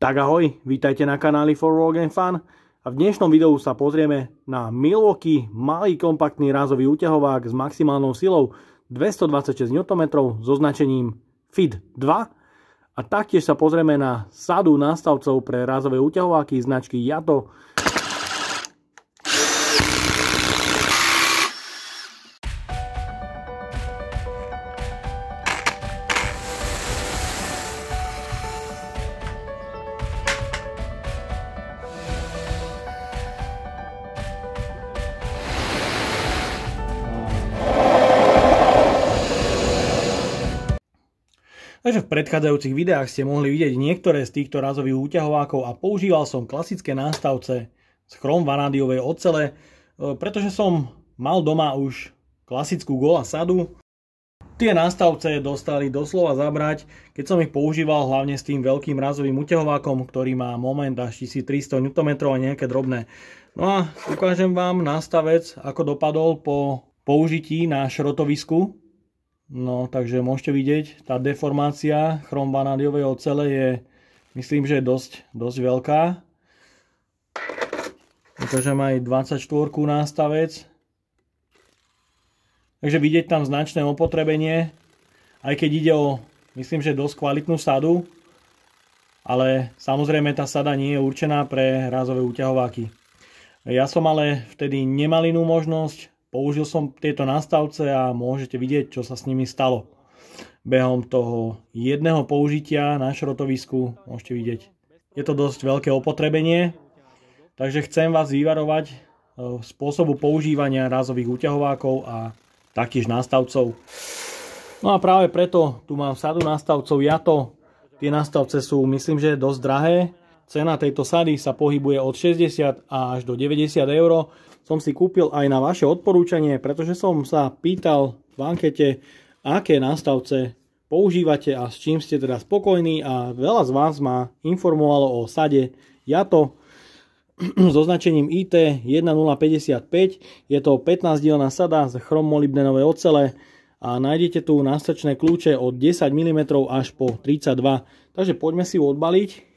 Tak ahoj, vítajte na kanáli For Work and Fun a v dnešnom videu sa pozrieme na Milwaukee malý kompaktný rázový úťahovák s maximálnou silou 226 Nm so značením FIT 2 a taktiež sa pozrieme na sadu nástavcov pre rázové úťahováky značky Yato. Takže v predchádzajúcich videách ste mohli vidieť niektoré z týchto rázových úťahovákov a používal som klasické nástavce z chrom vanádiovej ocele, pretože som mal doma už klasickú Gola sadu. Tie nástavce dostali doslova zabrať, keď som ich používal hlavne s tým veľkým rázovým úťahovákom, ktorý má moment až 1300 Nm a nejaké drobné. No a ukážem vám nástavec, ako dopadol po použití na šrotovisku. No, takže môžete vidieť, tá deformácia chrom vanádiovej ocele je, myslím, že dosť veľká. Ukážem aj 24 nástavec. Takže vidieť tam značné opotrebenie, aj keď ide o, myslím, že dosť kvalitnú sadu. Ale samozrejme tá sada nie je určená pre rázové úťahováky. Ja som ale vtedy nemal inú možnosť. Použil som tieto nástavce a môžete vidieť, čo sa s nimi stalo. Behom toho jedného použitia na šrotovisku môžete vidieť. Je to dosť veľké opotrebenie, takže chcem vás vyvarovať spôsobu používania rázových úťahovákov a taktiež nástavcov. No a práve preto tu mám sadu nástavcov Yato. Tie nástavce sú, myslím, že dosť drahé. Cena tejto sady sa pohybuje od 60 až do 90 eur. Som si kúpil aj na vaše odporúčanie, pretože som sa pýtal v ankete, aké nástavce používate a s čím ste teda spokojní, a veľa z vás ma informovalo o sade Yato so značením IT 1055. Je to 15-dielna sada z chrom molybdenovej ocele a nájdete tu nástačné kľúče od 10 mm až po 32. Takže poďme si ju odbaliť.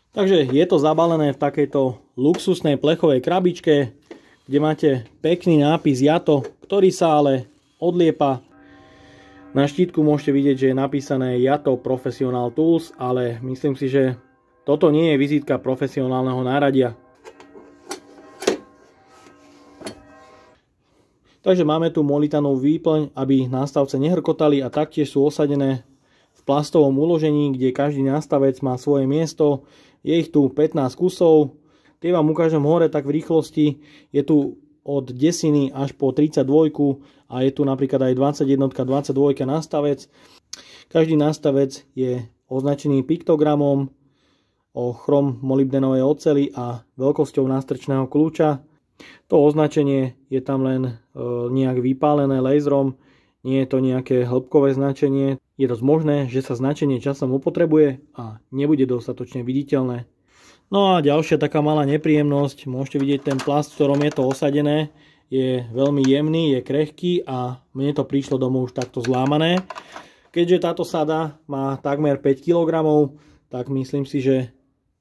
Takže je to zabalené v takejto luxusnej plechovej krabičke, kde máte pekný nápis Yato, ktorý sa ale odliepa. Na štítku môžete vidieť, že je napísané Yato Professional Tools, ale myslím si, že toto nie je vizitka profesionálneho náradia. Takže máme tu molitanovú výplň, aby nástavce nehrkotali, a taktiež sú osadené v plastovom uložení, kde každý nástavec má svoje miesto. Je ich tu 15 kusov. Tie vám ukážem hore tak v rýchlosti. Je tu od 10 až po 32 a je tu napríklad aj 21, 22 nástavec. Každý nástavec je označený piktogramom o chrom molybdenovej oceli a veľkosťou nástrčného kľúča. To označenie je tam len nejak vypálené laserom. Nie je to nejaké hĺbkové značenie. Je dosť možné, že sa značenie časom opotrebuje a nebude dostatočne viditeľné. No a ďalšia taká malá nepríjemnosť. Môžete vidieť ten plast, v ktorom je to osadené. Je veľmi jemný, je krehký a mne to prišlo domov už takto zlámané. Keďže táto sada má takmer 5 kg, tak myslím si, že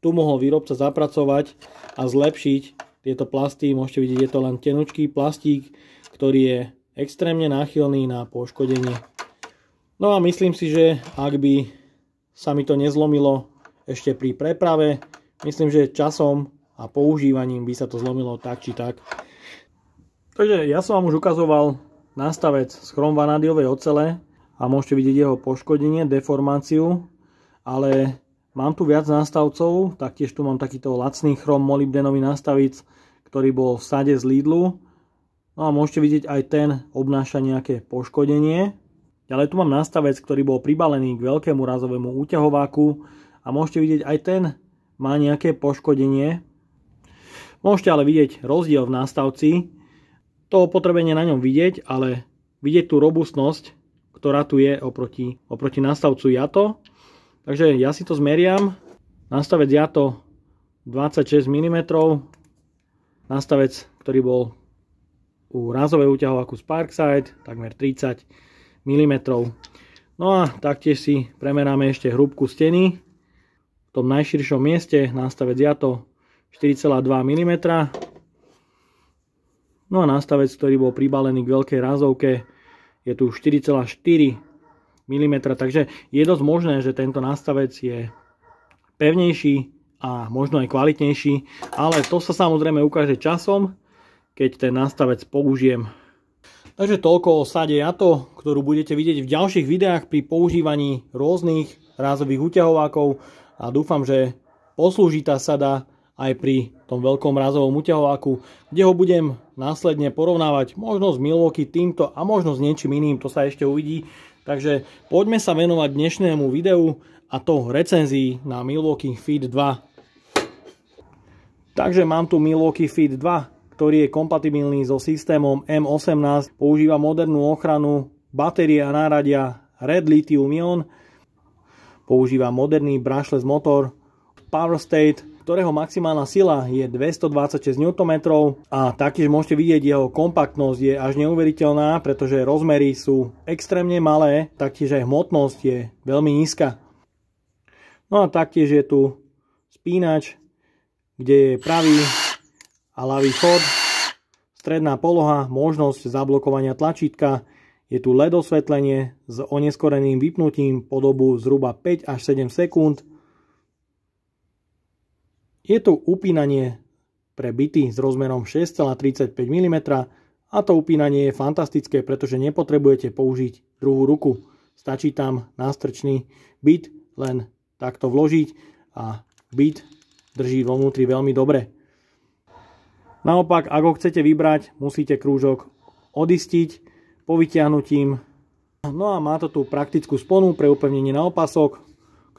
tu mohol výrobca zapracovať a zlepšiť tieto plasty. Môžete vidieť, je to len tenučký plastík, ktorý je extrémne náchylný na poškodenie. No a myslím si, že ak by sa mi to nezlomilo ešte pri preprave, myslím, že časom a používaním by sa to zlomilo tak či tak. Takže ja som vám už ukazoval nástavec z chrom vanádiovej ocele a môžete vidieť jeho poškodenie, deformáciu, ale mám tu viac nástavcov, taktiež tu mám takýto lacný chrom molybdenový nástavic, ktorý bol v sade z Lidlu. No a môžete vidieť aj ten obnáša nejaké poškodenie. Ďalej tu mám nástavec, ktorý bol pribalený k veľkému rázovému úťahováku a môžete vidieť aj ten má nejaké poškodenie. Môžete ale vidieť rozdiel v nástavci. To opotrebenie na ňom vidieť, ale vidieť tú robustnosť, ktorá tu je oproti nástavcu Yato. Takže ja si to zmeriam. Nástavec Yato 26 mm. Nástavec, ktorý bol u rázovej úťahováku Sparkside, takmer 30 mm. No a taktiež si premeráme ešte hrúbku steny. V tom najširšom mieste nástavec JATO 4,2 mm. No a nástavec, ktorý bol pribalený k veľkej rázovke, je tu 4,4 mm. Takže je dosť možné, že tento nástavec je pevnejší a možno aj kvalitnejší. Ale to sa samozrejme ukáže časom, keď ten nástavec použijem. Takže toľko o sade JATO, ktorú budete vidieť v ďalších videách pri používaní rôznych rázových uťahovákov a dúfam, že poslúži tá sada aj pri tom veľkom rázovom uťahováku, kde ho budem následne porovnávať možno s Milwaukee týmto a možno s niečím iným, to sa ešte uvidí. Takže poďme sa venovať dnešnému videu a to recenzii na Milwaukee Fit 2. Takže mám tu Milwaukee Fit 2, ktorý je kompatibilný so systémom M18, používa modernú ochranu, batérie a náradia Red Lithium-ion, používa moderný brushless motor Power State, ktorého maximálna sila je 226 Nm a taktiež môžete vidieť, jeho kompaktnosť je až neuveriteľná, pretože rozmery sú extrémne malé, taktiež aj hmotnosť je veľmi nízka. No a taktiež je tu spínač, kde je pravý a ľavý chod, stredná poloha, možnosť zablokovania tlačítka, je tu LED osvetlenie s oneskoreným vypnutím po dobu zhruba 5 až 7 sekúnd. Je tu upínanie pre bity s rozmerom 6,35 mm a to upínanie je fantastické, pretože nepotrebujete použiť druhú ruku. Stačí tam nástrčný bit len takto vložiť a bit drží vo vnútri veľmi dobre. Naopak, ak ho chcete vybrať, musíte krúžok odistiť povytiahnutím. No a má to tu praktickú sponu pre upevnenie na opasok,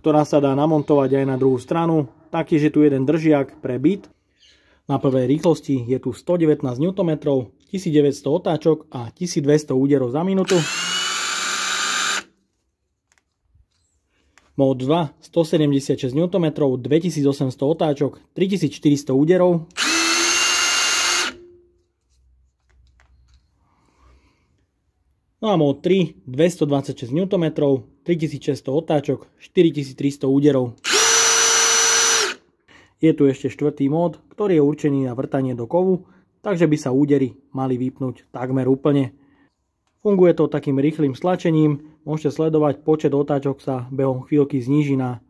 ktorá sa dá namontovať aj na druhú stranu. Taktiež je tu jeden držiak pre bit. Na prvej rýchlosti je tu 119 Nm, 1900 otáčok a 1200 úderov za minútu. Mód 2 176 Nm, 2800 otáčok, 3400 úderov. No a mód 3 226 Nm, 3600 otáčok, 4300 úderov. Je tu ešte štvrtý mód, ktorý je určený na vrtanie do kovu, takže by sa údery mali vypnúť takmer úplne. Funguje to takým rýchlym stlačením, môžete sledovať, počet otáčok sa behom chvíľky zníži na.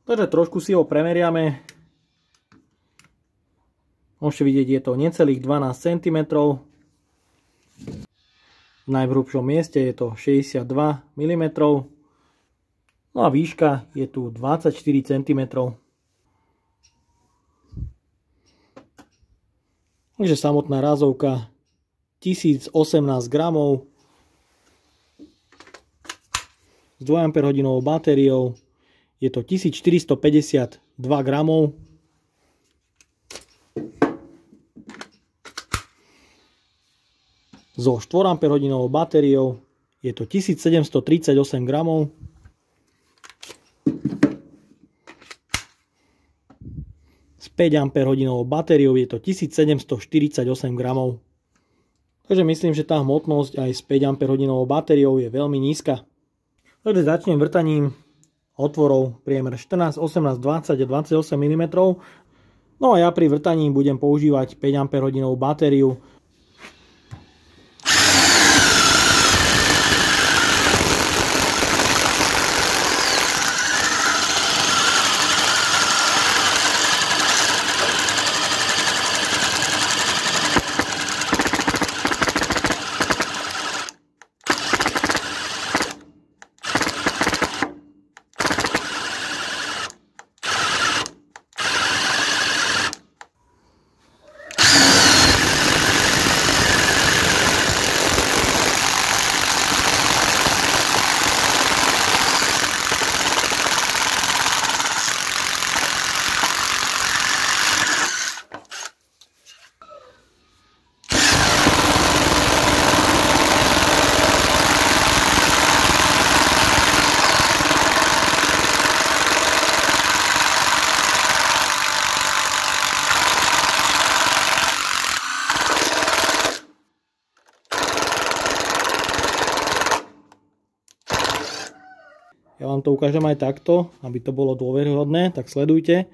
Takže trošku si ho premeriame. Môžete vidieť, je to necelých 12 cm. V najhrubšom mieste je to 62 mm. No a výška je tu 24 cm. Takže samotná rázovka 1018 gramov s 2 Ah batériou. Je to 1452 gramov. So 4 Ah batériou je to 1738 gramov. S 5 Ah batériou je to 1748 gramov. Takže myslím, že tá hmotnosť aj s 5 Ah batériou je veľmi nízka. Takže začnem vrtaním otvorov priemer 14, 18, 20 a 28 mm. No a ja pri vrtaní budem používať 5 Ah batériu. Ja vám to ukážem aj takto, aby to bolo dôveryhodné, tak sledujte.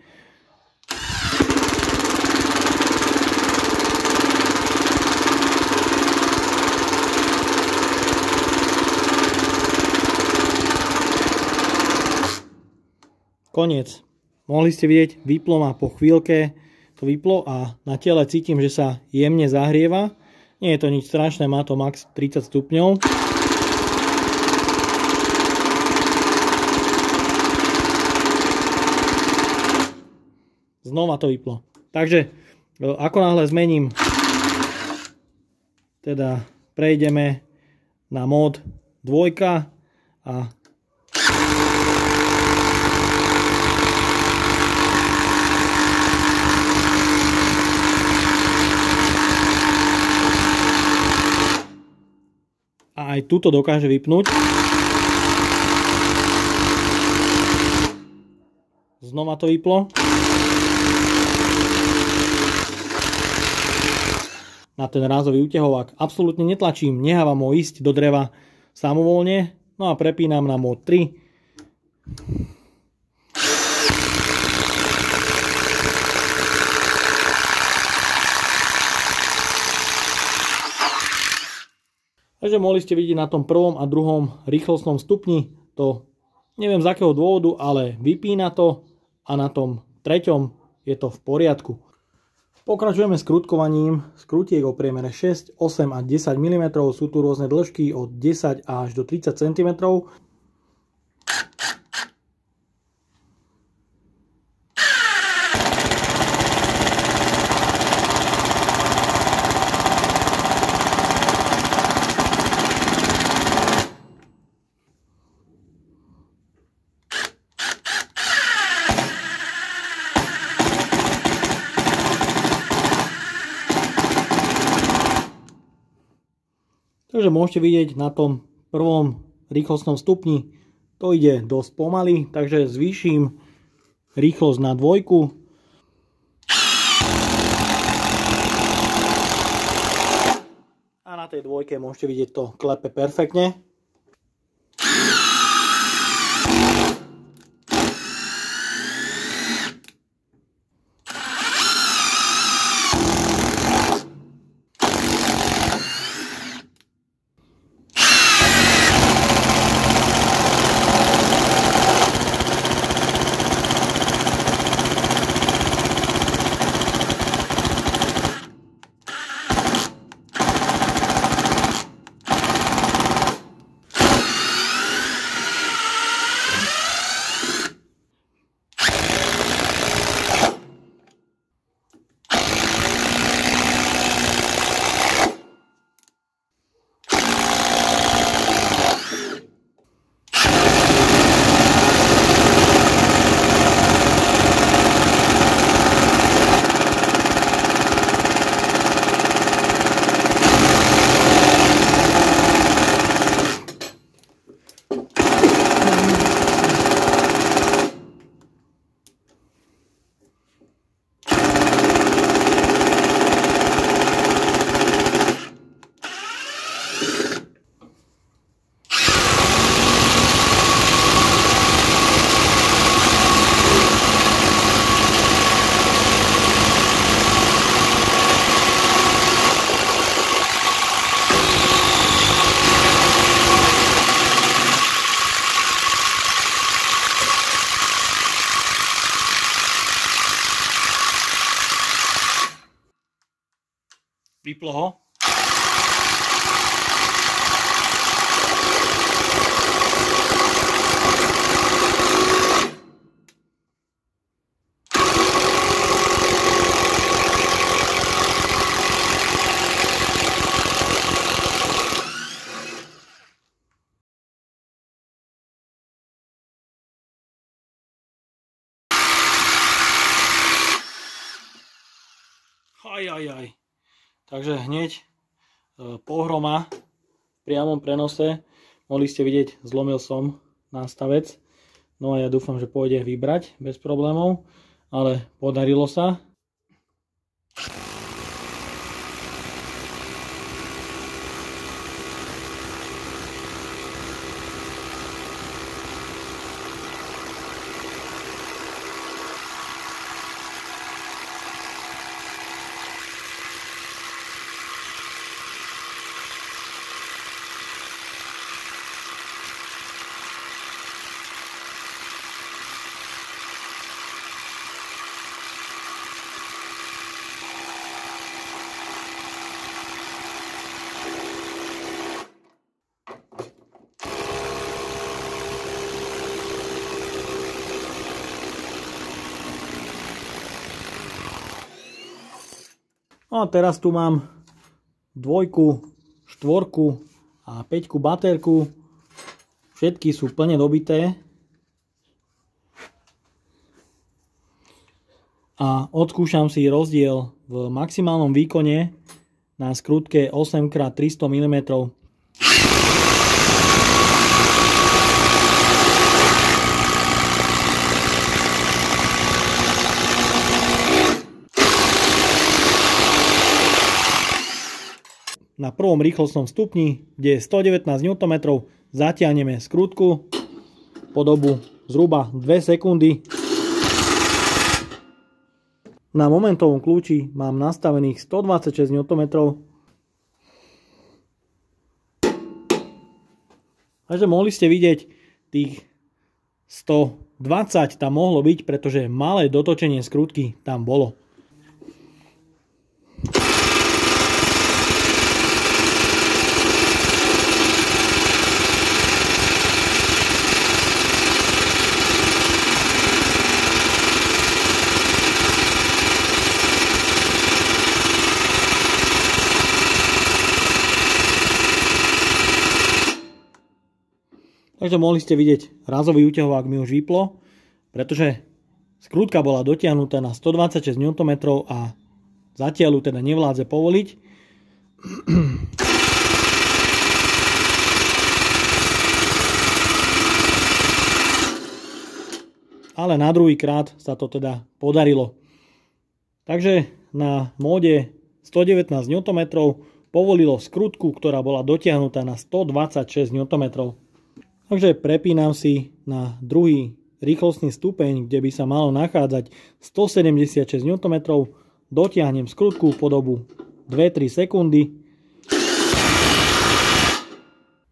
Koniec. Mohli ste vidieť, vyplo ma po chvíľke, to vyplo a na tele cítim, že sa jemne zahrieva. Nie je to nič strašné, má to max 30 stupňov. Znova to vyplo. Takže ako náhle zmením, teda prejdeme na mód 2 a aj túto dokáže vypnúť. Znova to vyplo. Na ten rázový útehovák absolútne netlačím, nechávam ho ísť do dreva samovolne. No a prepínam na mód 3. Takže mohli ste vidieť na tom prvom a druhom rýchlostnom stupni to, neviem z akého dôvodu, ale vypína to a na tom treťom je to v poriadku. Pokračujeme skrutkovaním skrutiek o priemere 6, 8 a 10 mm. Sú tu rôzne dĺžky od 10 až do 30 cm. Takže môžete vidieť na tom prvom rýchlostnom stupni, to ide dosť pomaly, takže zvýšim rýchlosť na 2. A na tej 2 môžete vidieť, to klepe perfektne. Vyplo ho. Aj. Takže hneď pohroma v priamom prenose. Mohli ste vidieť, zlomil som nástavec. No a ja dúfam, že pôjde vybrať bez problémov. Ale podarilo sa. No a teraz tu mám 2, 4 a 5 baterku. Všetky sú plne dobité. A odskúšam si rozdiel v maximálnom výkone na skrutke 8x300 mm. Na prvom rýchlostnom stupni, kde je 119 Nm, zatiahneme skrutku po dobu zhruba 2 sekundy. Na momentovom kľúči mám nastavených 126 Nm. Takže mohli ste vidieť, tých 120 tam mohlo byť, pretože malé dotočenie skrutky tam bolo. Takže mohli ste vidieť, razový úťahovák mi už vyplo, pretože skrutka bola dotiahnutá na 126 Nm a zatiaľ ju teda nevládze povoliť. Ale na druhý krát sa to teda podarilo. Takže na móde 119 Nm povolilo skrutku, ktorá bola dotiahnutá na 126 Nm. Takže prepínam si na druhý rýchlostný stupeň, kde by sa malo nachádzať 176 Nm. Dotiahnem skrutku po dobu 2-3 sekundy.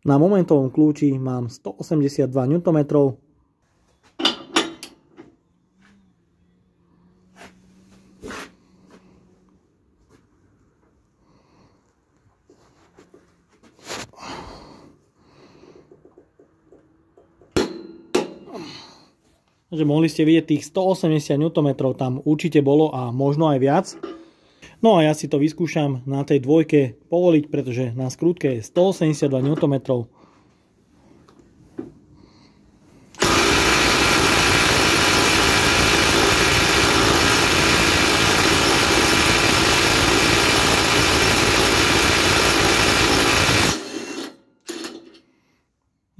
Na momentovom kľúči mám 182 Nm. Takže mohli ste vidieť, tých 180 Nm tam určite bolo a možno aj viac. No a ja si to vyskúšam na tej dvojke povoliť, pretože na skrutke je 182 Nm.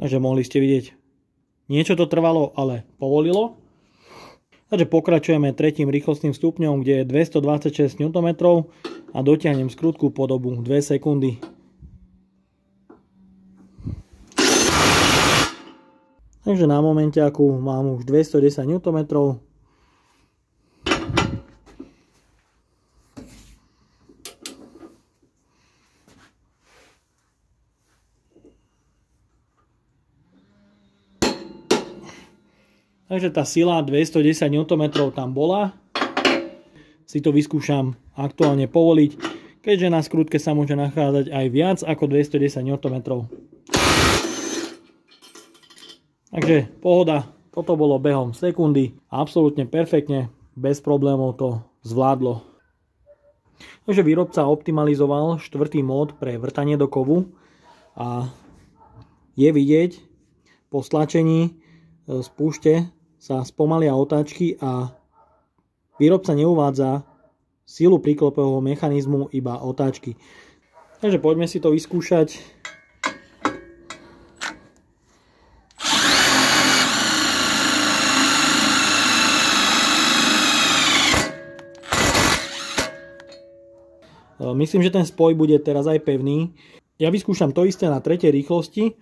Takže mohli ste vidieť, niečo to trvalo, ale povolilo. Takže pokračujeme tretím rýchlostným stupňom, kde je 226 Nm a dotiahnem skrutku po dobu 2 sekundy. Takže na momentiaku mám už 210 Nm. Takže tá sila 210 Nm tam bola. Si to vyskúšam aktuálne povoliť, keďže na skrutke sa môže nachádzať aj viac ako 210 Nm. Takže pohoda, toto bolo behom sekundy. Absolútne perfektne, bez problémov to zvládlo. Takže výrobca optimalizoval 4. mód pre vrtanie do kovu a je vidieť po stlačení spúšte sa spomalia otáčky a výrobca neuvádza silu príklopového mechanizmu, iba otáčky. Takže poďme si to vyskúšať. Myslím, že ten spoj bude teraz aj pevný. Ja vyskúšam to isté na 3. rýchlosti.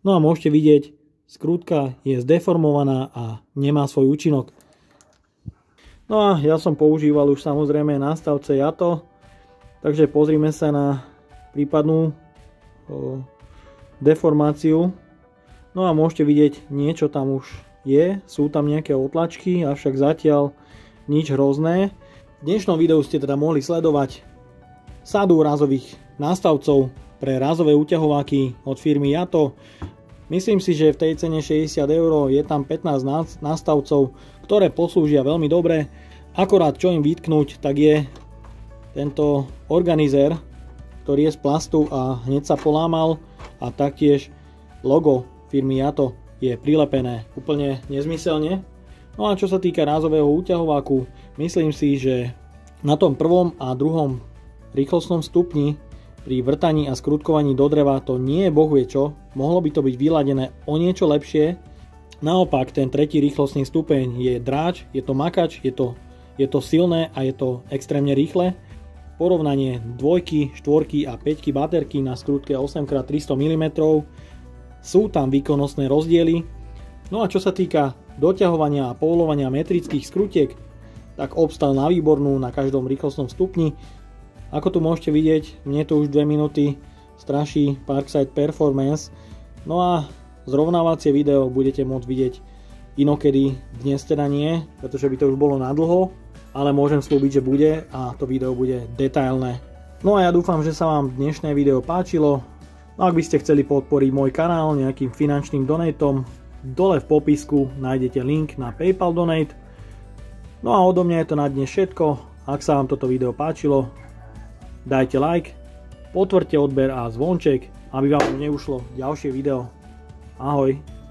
No a môžete vidieť, skrutka je zdeformovaná a nemá svoj účinok. No a ja som používal už samozrejme na stavce Yato, takže pozrime sa na prípadnú deformáciu. No a môžete vidieť, niečo tam už je, sú tam nejaké otlačky, avšak zatiaľ nič hrozné. V dnešnom videu ste teda mohli sledovať sadu rázových nástavcov pre rázové úťahováky od firmy Yato. Myslím si, že v tej cene 60 € je tam 15 nástavcov, ktoré poslúžia veľmi dobre. Akorát čo im vytknúť, tak je tento organizér, ktorý je z plastu a hneď sa polámal, a taktiež logo firmy Yato je prilepené úplne nezmyselne. No a čo sa týka rázového úťahováku, myslím si, že na tom prvom a druhom rýchlostnom stupni pri vrtaní a skrutkovaní do dreva to nie je bohvie čo, mohlo by to byť vyladené o niečo lepšie. Naopak ten tretí rýchlostný stupeň je dráč, je to makač, je to silné a je to extrémne rýchle. Porovnanie 2, 4 a 5 baterky na skrutke 8x300 mm, sú tam výkonnostné rozdiely. No a čo sa týka doťahovania a povolovania metrických skrutiek, tak obstal na výbornú na každom rýchlostnom stupni. Ako tu môžete vidieť, mne to už 2 minúty straší Parkside Performance. No a zrovnávacie video budete môcť vidieť inokedy, dnes teda nie, pretože by to už bolo nadlho, ale môžem slúbiť, že bude, a to video bude detailné. No a ja dúfam, že sa vám dnešné video páčilo. No ak by ste chceli podporiť môj kanál nejakým finančným donatom, dole v popisku nájdete link na PayPal donate. No a odo mňa je to na dnes všetko. Ak sa vám toto video páčilo, dajte like, potvrďte odber a zvonček, aby vám neušlo ďalšie video. Ahoj.